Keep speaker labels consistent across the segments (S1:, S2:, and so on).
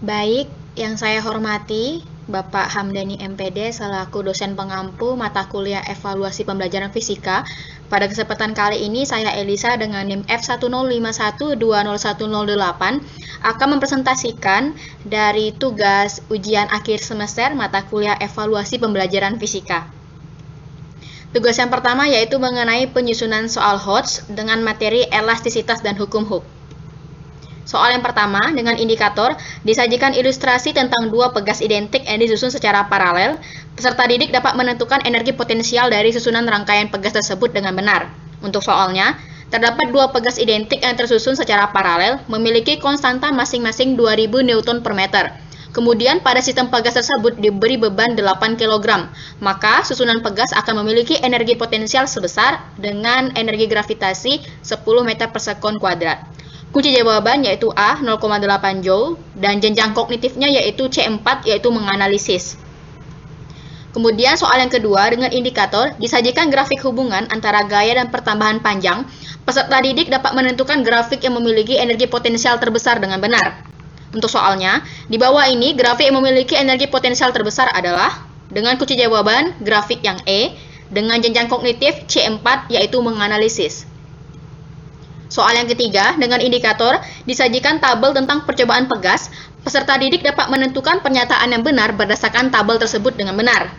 S1: Baik, yang saya hormati Bapak Hamdani MPD selaku dosen pengampu mata kuliah evaluasi pembelajaran fisika. Pada kesempatan kali ini saya Elisa dengan NIM F1051201008 akan mempresentasikan dari tugas ujian akhir semester mata kuliah evaluasi pembelajaran fisika. Tugas yang pertama yaitu mengenai penyusunan soal Hodge dengan materi elastisitas dan hukum Hooke. Soal yang pertama, dengan indikator, disajikan ilustrasi tentang dua pegas identik yang disusun secara paralel. Peserta didik dapat menentukan energi potensial dari susunan rangkaian pegas tersebut dengan benar. Untuk soalnya, terdapat dua pegas identik yang tersusun secara paralel, memiliki konstanta masing-masing 2000 Newton per meter. Kemudian pada sistem pegas tersebut diberi beban 8 kg, maka susunan pegas akan memiliki energi potensial sebesar dengan energi gravitasi 10 meter per sekon kuadrat. Kunci jawaban yaitu A 0,8 Joule dan jenjang kognitifnya yaitu C4 yaitu menganalisis. Kemudian soal yang kedua dengan indikator disajikan grafik hubungan antara gaya dan pertambahan panjang. Peserta didik dapat menentukan grafik yang memiliki energi potensial terbesar dengan benar. Untuk soalnya, di bawah ini grafik yang memiliki energi potensial terbesar adalah dengan kunci jawaban grafik yang E dengan jenjang kognitif C4 yaitu menganalisis. Soal yang ketiga, dengan indikator, disajikan tabel tentang percobaan pegas. Peserta didik dapat menentukan pernyataan yang benar berdasarkan tabel tersebut dengan benar.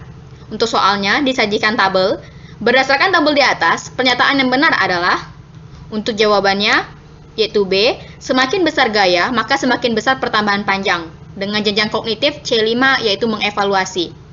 S1: Untuk soalnya, disajikan tabel. Berdasarkan tabel di atas, pernyataan yang benar adalah, untuk jawabannya, yaitu B, semakin besar gaya, maka semakin besar pertambahan panjang. Dengan jenjang kognitif C5, yaitu mengevaluasi.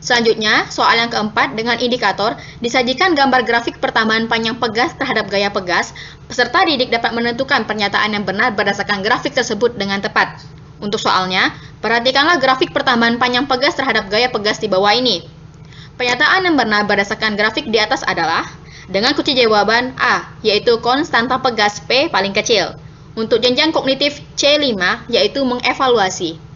S1: Selanjutnya, soal yang keempat dengan indikator disajikan gambar grafik pertambahan panjang pegas terhadap gaya pegas. Peserta didik dapat menentukan pernyataan yang benar berdasarkan grafik tersebut dengan tepat. Untuk soalnya, perhatikanlah grafik pertambahan panjang pegas terhadap gaya pegas di bawah ini. Pernyataan yang benar berdasarkan grafik di atas adalah dengan kunci jawaban A, yaitu konstanta pegas P paling kecil. Untuk jenjang kognitif C5, yaitu mengevaluasi.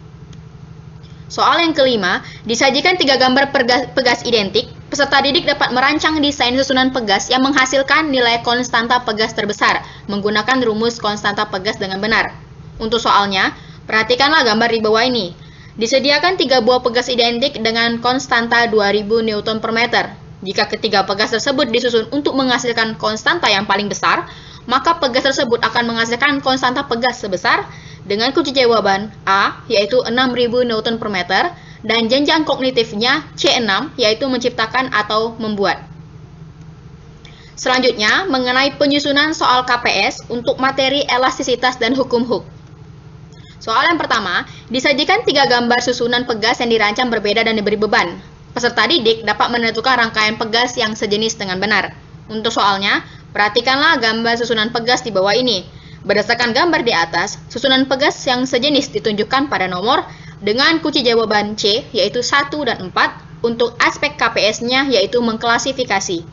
S1: Soal yang kelima, disajikan 3 gambar pegas identik. Peserta didik dapat merancang desain susunan pegas yang menghasilkan nilai konstanta pegas terbesar menggunakan rumus konstanta pegas dengan benar. Untuk soalnya, perhatikanlah gambar di bawah ini. Disediakan 3 buah pegas identik dengan konstanta 2000 Newton per meter. Jika ketiga pegas tersebut disusun untuk menghasilkan konstanta yang paling besar, maka pegas tersebut akan menghasilkan konstanta pegas sebesar dengan kunci jawaban A, yaitu 6000 Newton per meter, dan jenjang kognitifnya C6, yaitu menciptakan atau membuat. Selanjutnya, mengenai penyusunan soal KPS untuk materi elastisitas dan hukum Hooke. Soal yang pertama, disajikan 3 gambar susunan pegas yang dirancang berbeda dan diberi beban. Peserta didik dapat menentukan rangkaian pegas yang sejenis dengan benar. Untuk soalnya, perhatikanlah gambar susunan pegas di bawah ini. Berdasarkan gambar di atas, susunan pegas yang sejenis ditunjukkan pada nomor dengan kunci jawaban C, yaitu 1 dan 4, untuk aspek KPS-nya, yaitu mengklasifikasi.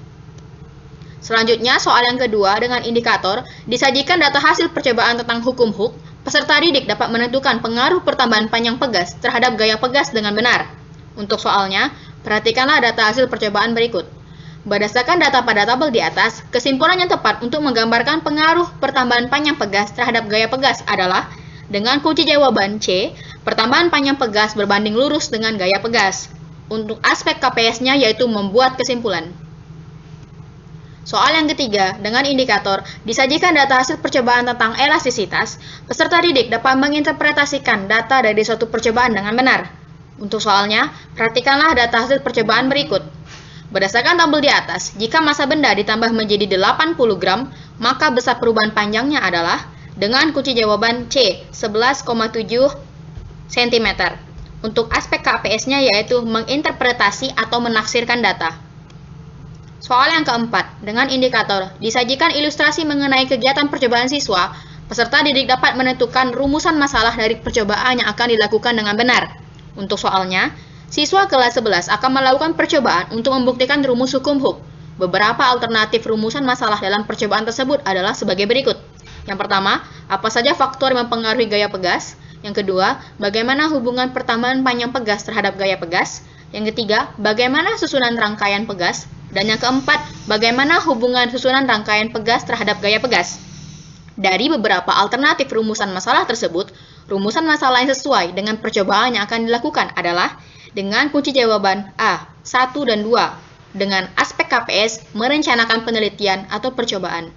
S1: Selanjutnya, soal yang kedua dengan indikator, disajikan data hasil percobaan tentang hukum Hooke. Peserta didik dapat menentukan pengaruh pertambahan panjang pegas terhadap gaya pegas dengan benar. Untuk soalnya, perhatikanlah data hasil percobaan berikut. Berdasarkan data pada tabel di atas, kesimpulan yang tepat untuk menggambarkan pengaruh pertambahan panjang pegas terhadap gaya pegas adalah dengan kunci jawaban C, pertambahan panjang pegas berbanding lurus dengan gaya pegas. Untuk aspek KPS-nya yaitu membuat kesimpulan. Soal yang ketiga, dengan indikator, disajikan data hasil percobaan tentang elastisitas. Peserta didik dapat menginterpretasikan data dari suatu percobaan dengan benar. Untuk soalnya, perhatikanlah data hasil percobaan berikut. Berdasarkan tabel di atas, jika massa benda ditambah menjadi 80 gram, maka besar perubahan panjangnya adalah dengan kunci jawaban C, 11,7 cm. Untuk aspek KPS-nya yaitu menginterpretasi atau menafsirkan data. Soal yang keempat, dengan indikator, disajikan ilustrasi mengenai kegiatan percobaan siswa. Peserta didik dapat menentukan rumusan masalah dari percobaan yang akan dilakukan dengan benar. Untuk soalnya, siswa kelas 11 akan melakukan percobaan untuk membuktikan rumus hukum Hooke. Beberapa alternatif rumusan masalah dalam percobaan tersebut adalah sebagai berikut. Yang pertama, apa saja faktor yang mempengaruhi gaya pegas? Yang kedua, bagaimana hubungan pertambahan panjang pegas terhadap gaya pegas? Yang ketiga, bagaimana susunan rangkaian pegas? Dan yang keempat, bagaimana hubungan susunan rangkaian pegas terhadap gaya pegas? Dari beberapa alternatif rumusan masalah tersebut, Rumusan masalah yang sesuai dengan percobaan yang akan dilakukan adalah dengan kunci jawaban A, 1 dan 2, dengan aspek KPS merencanakan penelitian atau percobaan.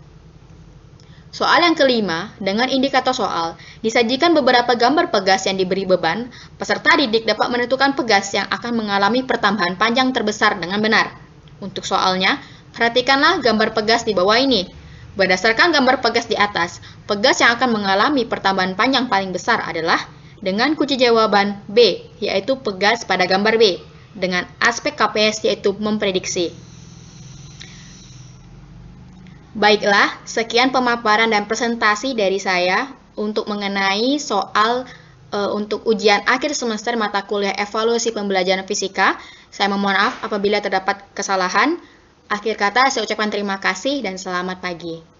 S1: Soal yang kelima, dengan indikator soal, disajikan beberapa gambar pegas yang diberi beban, peserta didik dapat menentukan pegas yang akan mengalami pertambahan panjang terbesar dengan benar. Untuk soalnya, perhatikanlah gambar pegas di bawah ini. Berdasarkan gambar pegas di atas, pegas yang akan mengalami pertambahan panjang paling besar adalah dengan kunci jawaban B, yaitu pegas pada gambar B, dengan aspek KPS yaitu memprediksi. Baiklah, sekian pemaparan dan presentasi dari saya untuk mengenai soal untuk ujian akhir semester mata kuliah evaluasi pembelajaran fisika. Saya memohon maaf apabila terdapat kesalahan. Akhir kata, saya ucapkan terima kasih dan selamat pagi.